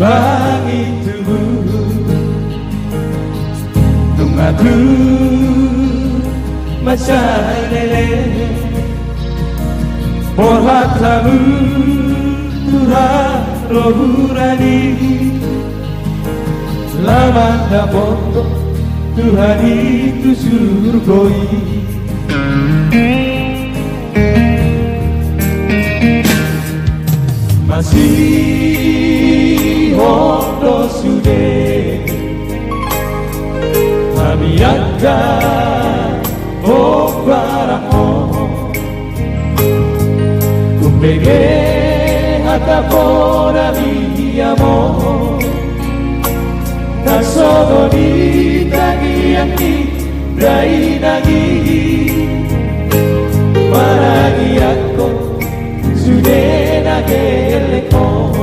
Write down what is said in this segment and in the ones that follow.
Bangit tubuh Tungadu Masay lele Borhat lalu Turah rohurani Lamanda bondo Tuhan itu surgoi Masih hondo sude Kami akan barang Kumpege hatapora mi amor Nasono ni tagi aki dai nagi Maragi ako sude nageleko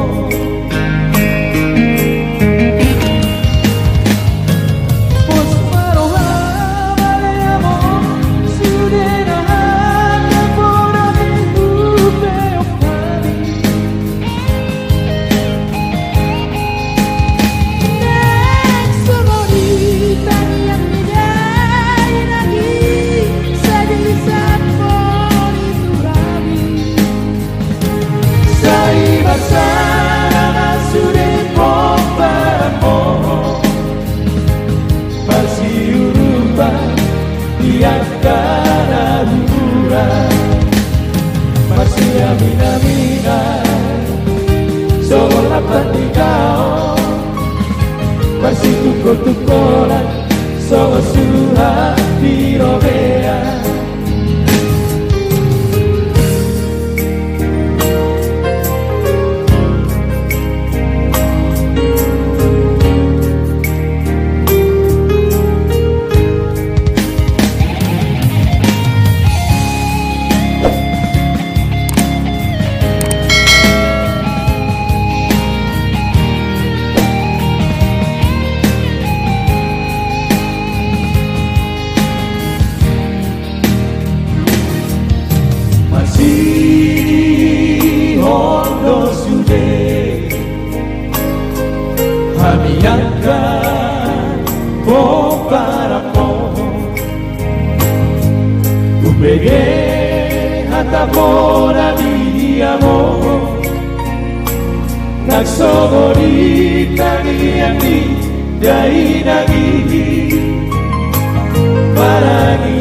Mina-mina Sola patikao Masih tukul-tukulan Sola suha dirobea Hondo sude Kami akan barang Kumpege hatapora mi amor Nagsogori tagi aki dai nagi Paragi